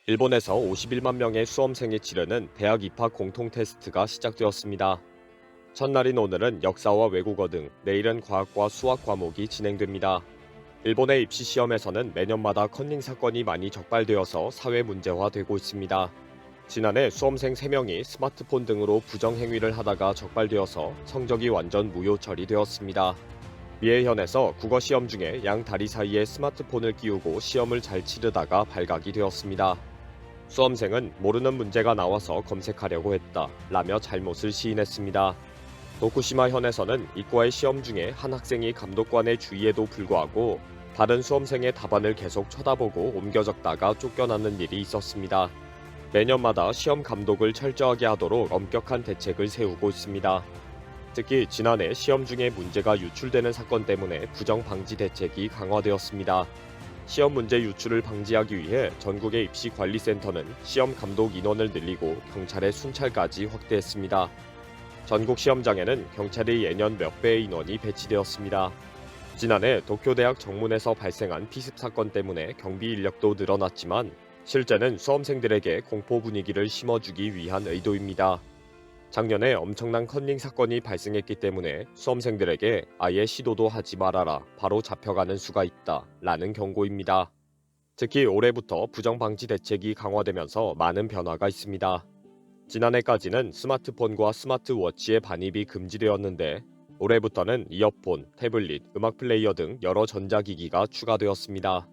일본에서 51만 명의 수험생이 치르는 대학 입학 공통 테스트가 시작되었습니다. 첫날인 오늘은 역사와 외국어 등, 내일은 과학과 수학 과목이 진행됩니다. 일본의 입시 시험에서는 매년마다 커닝 사건이 많이 적발되어서 사회 문제화되고 있습니다. 지난해 수험생 3명이 스마트폰 등으로 부정행위를 하다가 적발되어서 성적이 완전 무효 처리되었습니다. 미해현에서 국어 시험 중에 양 다리 사이에 스마트폰을 끼우고 시험을 잘 치르다가 발각이 되었습니다. 수험생은 모르는 문제가 나와서 검색하려고 했다 라며 잘못을 시인했습니다. 도쿠시마 현에서는 이과의 시험 중에 한 학생이 감독관의 주의에도 불구하고 다른 수험생의 답안을 계속 쳐다보고 옮겨 적다가 쫓겨나는 일이 있었습니다. 매년마다 시험 감독을 철저하게 하도록 엄격한 대책을 세우고 있습니다. 특히 지난해 시험 중에 문제가 유출되는 사건 때문에 부정 방지 대책이 강화되었습니다. 시험 문제 유출을 방지하기 위해 전국의 입시관리센터는 시험 감독 인원을 늘리고 경찰의 순찰까지 확대했습니다. 전국 시험장에는 경찰이 예년 몇 배의 인원이 배치되었습니다. 지난해 도쿄대학 정문에서 발생한 피습 사건 때문에 경비 인력도 늘어났지만 실제는 수험생들에게 공포 분위기를 심어주기 위한 의도입니다. 작년에 엄청난 커닝 사건이 발생했기 때문에 수험생들에게 아예 시도도 하지 말아라, 바로 잡혀가는 수가 있다 라는 경고입니다. 특히 올해부터 부정방지 대책이 강화되면서 많은 변화가 있습니다. 지난해까지는 스마트폰과 스마트워치의 반입이 금지되었는데 올해부터는 이어폰, 태블릿, 음악 플레이어 등 여러 전자기기가 추가되었습니다.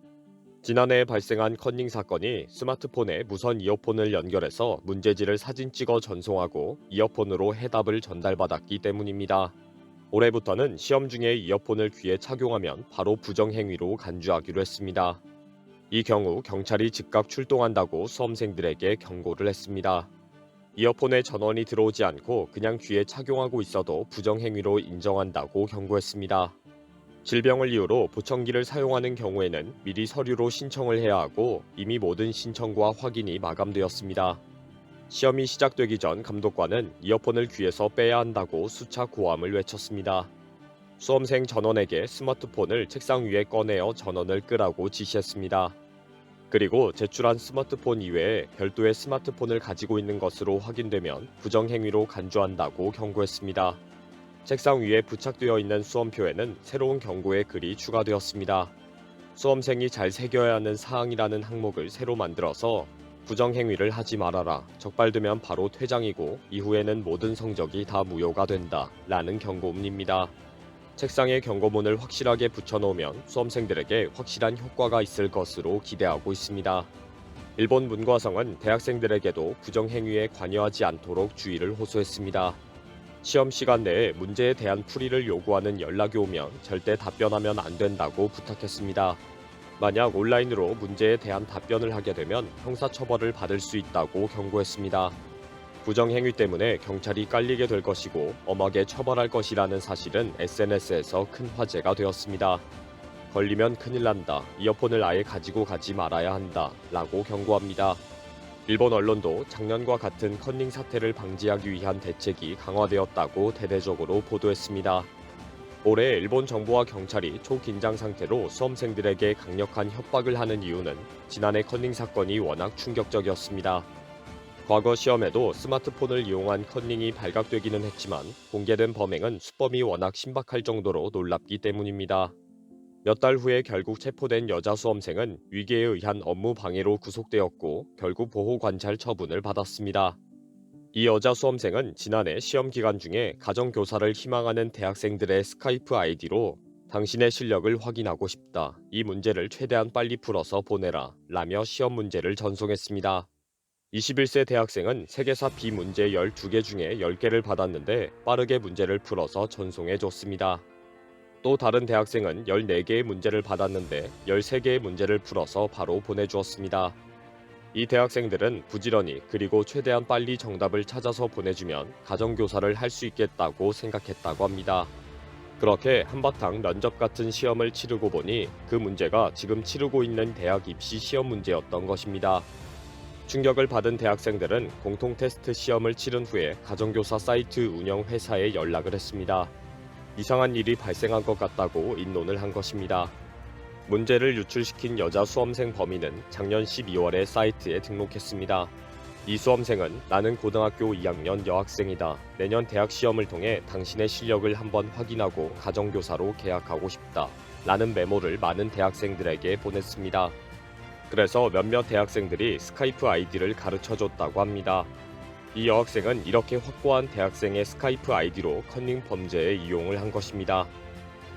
지난해 발생한 커닝 사건이 스마트폰에 무선 이어폰을 연결해서 문제지를 사진 찍어 전송하고 이어폰으로 해답을 전달받았기 때문입니다. 올해부터는 시험 중에 이어폰을 귀에 착용하면 바로 부정행위로 간주하기로 했습니다. 이 경우 경찰이 즉각 출동한다고 수험생들에게 경고를 했습니다. 이어폰에 전원이 들어오지 않고 그냥 귀에 착용하고 있어도 부정행위로 인정한다고 경고했습니다. 질병을 이유로 보청기를 사용하는 경우에는 미리 서류로 신청을 해야 하고 이미 모든 신청과 확인이 마감되었습니다. 시험이 시작되기 전 감독관은 이어폰을 귀에서 빼야 한다고 수차 고함을 외쳤습니다. 수험생 전원에게 스마트폰을 책상 위에 꺼내어 전원을 끄라고 지시했습니다. 그리고 제출한 스마트폰 이외에 별도의 스마트폰을 가지고 있는 것으로 확인되면 부정행위로 간주한다고 경고했습니다. 책상 위에 부착되어 있는 수험표에는 새로운 경고의 글이 추가되었습니다. 수험생이 잘 새겨야 하는 사항이라는 항목을 새로 만들어서 부정행위를 하지 말아라, 적발되면 바로 퇴장이고 이후에는 모든 성적이 다 무효가 된다 라는 경고문입니다. 책상에 경고문을 확실하게 붙여놓으면 수험생들에게 확실한 효과가 있을 것으로 기대하고 있습니다. 일본 문과성은 대학생들에게도 부정행위에 관여하지 않도록 주의를 호소했습니다. 시험 시간 내에 문제에 대한 풀이를 요구하는 연락이 오면 절대 답변하면 안 된다고 부탁했습니다. 만약 온라인으로 문제에 대한 답변을 하게 되면 형사처벌을 받을 수 있다고 경고했습니다. 부정행위 때문에 경찰이 깔리게 될 것이고 엄하게 처벌할 것이라는 사실은 SNS에서 큰 화제가 되었습니다. 걸리면 큰일 난다, 이어폰을 아예 가지고 가지 말아야 한다 라고 경고합니다. 일본 언론도 작년과 같은 커닝 사태를 방지하기 위한 대책이 강화되었다고 대대적으로 보도했습니다. 올해 일본 정부와 경찰이 초긴장 상태로 수험생들에게 강력한 협박을 하는 이유는 지난해 커닝 사건이 워낙 충격적이었습니다. 과거 시험에도 스마트폰을 이용한 커닝이 발각되기는 했지만 공개된 범행은 수법이 워낙 신박할 정도로 놀랍기 때문입니다. 몇 달 후에 결국 체포된 여자 수험생은 위계에 의한 업무 방해로 구속되었고 결국 보호관찰 처분을 받았습니다. 이 여자 수험생은 지난해 시험 기간 중에 가정교사를 희망하는 대학생들의 스카이프 아이디로 당신의 실력을 확인하고 싶다, 이 문제를 최대한 빨리 풀어서 보내라 라며 시험 문제를 전송했습니다. 21세 대학생은 세계사 비문제 12개 중에 10개를 받았는데 빠르게 문제를 풀어서 전송해줬습니다. 또 다른 대학생은 14개의 문제를 받았는데 13개의 문제를 풀어서 바로 보내주었습니다. 이 대학생들은 부지런히 그리고 최대한 빨리 정답을 찾아서 보내주면 가정교사를 할 수 있겠다고 생각했다고 합니다. 그렇게 한바탕 면접 같은 시험을 치르고 보니 그 문제가 지금 치르고 있는 대학 입시 시험 문제였던 것입니다. 충격을 받은 대학생들은 공통 테스트 시험을 치른 후에 가정교사 사이트 운영 회사에 연락을 했습니다. 이상한 일이 발생한 것 같다고 인론을 한 것입니다. 문제를 유출시킨 여자 수험생 범인은 작년 12월에 사이트에 등록했습니다. 이 수험생은 나는 고등학교 2학년 여학생이다. 내년 대학 시험을 통해 당신의 실력을 한번 확인하고 가정교사로 계약하고 싶다. 라는 메모를 많은 대학생들에게 보냈습니다. 그래서 몇몇 대학생들이 스카이프 아이디를 가르쳐줬다고 합니다. 이 여학생은 이렇게 확보한 대학생의 스카이프 아이디로 커닝 범죄에 이용을 한 것입니다.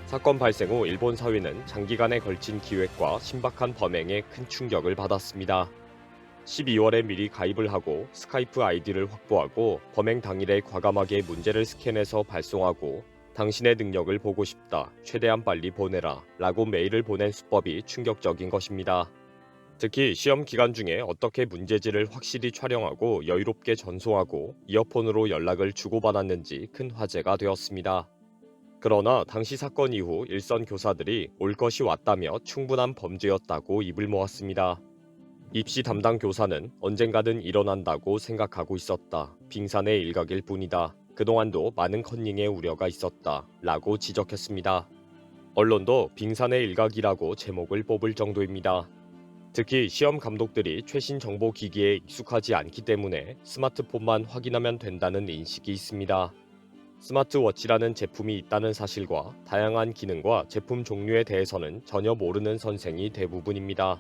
사건 발생 후 일본 사회는 장기간에 걸친 기획과 신박한 범행에 큰 충격을 받았습니다. 12월에 미리 가입을 하고 스카이프 아이디를 확보하고 범행 당일에 과감하게 문제를 스캔해서 발송하고 당신의 능력을 보고 싶다. 최대한 빨리 보내라. 라고 메일을 보낸 수법이 충격적인 것입니다. 특히 시험 기간 중에 어떻게 문제지를 확실히 촬영하고 여유롭게 전송하고 이어폰으로 연락을 주고받았는지 큰 화제가 되었습니다. 그러나 당시 사건 이후 일선 교사들이 올 것이 왔다며 충분한 범죄였다고 입을 모았습니다. 입시 담당 교사는 언젠가는 일어난다고 생각하고 있었다. 빙산의 일각일 뿐이다. 그동안도 많은 컨닝의 우려가 있었다. 라고 지적했습니다. 언론도 빙산의 일각이라고 제목을 뽑을 정도입니다. 특히 시험 감독들이 최신 정보 기기에 익숙하지 않기 때문에 스마트폰만 확인하면 된다는 인식이 있습니다. 스마트워치라는 제품이 있다는 사실과 다양한 기능과 제품 종류에 대해서는 전혀 모르는 선생이 대부분입니다.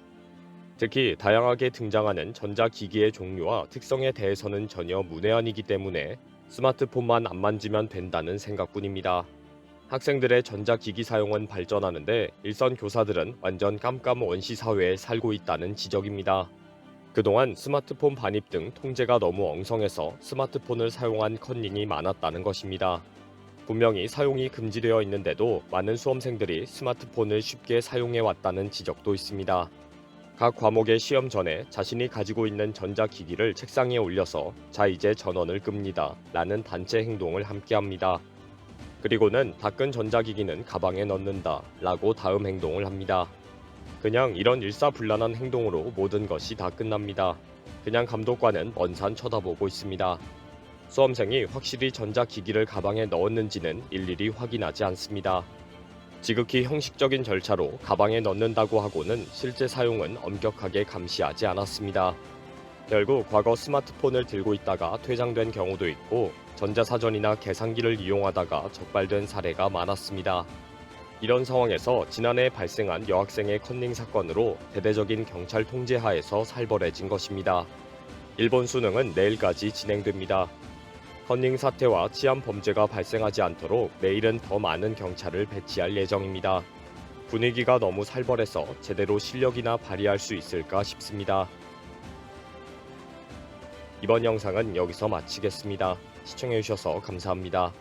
특히 다양하게 등장하는 전자기기의 종류와 특성에 대해서는 전혀 문외한이기 때문에 스마트폰만 안 만지면 된다는 생각뿐입니다. 학생들의 전자기기 사용은 발전하는데 일선 교사들은 완전 깜깜 원시 사회에 살고 있다는 지적입니다. 그동안 스마트폰 반입 등 통제가 너무 엉성해서 스마트폰을 사용한 컨닝이 많았다는 것입니다. 분명히 사용이 금지되어 있는데도 많은 수험생들이 스마트폰을 쉽게 사용해왔다는 지적도 있습니다. 각 과목의 시험 전에 자신이 가지고 있는 전자기기를 책상에 올려서 자 이제 전원을 끕니다. 라는 단체 행동을 함께합니다. 그리고는 다 끈 전자기기는 가방에 넣는다. 라고 다음 행동을 합니다. 그냥 이런 일사불란한 행동으로 모든 것이 다 끝납니다. 그냥 감독관은 먼 산 쳐다보고 있습니다. 수험생이 확실히 전자기기를 가방에 넣었는지는 일일이 확인하지 않습니다. 지극히 형식적인 절차로 가방에 넣는다고 하고는 실제 사용은 엄격하게 감시하지 않았습니다. 결국 과거 스마트폰을 들고 있다가 퇴장된 경우도 있고 전자사전이나 계산기를 이용하다가 적발된 사례가 많았습니다. 이런 상황에서 지난해 발생한 여학생의 컨닝 사건으로 대대적인 경찰 통제 하에서 살벌해진 것입니다. 일본 수능은 내일까지 진행됩니다. 컨닝 사태와 치안 범죄가 발생하지 않도록 내일은 더 많은 경찰을 배치할 예정입니다. 분위기가 너무 살벌해서 제대로 실력이나 발휘할 수 있을까 싶습니다. 이번 영상은 여기서 마치겠습니다. 시청해주셔서 감사합니다.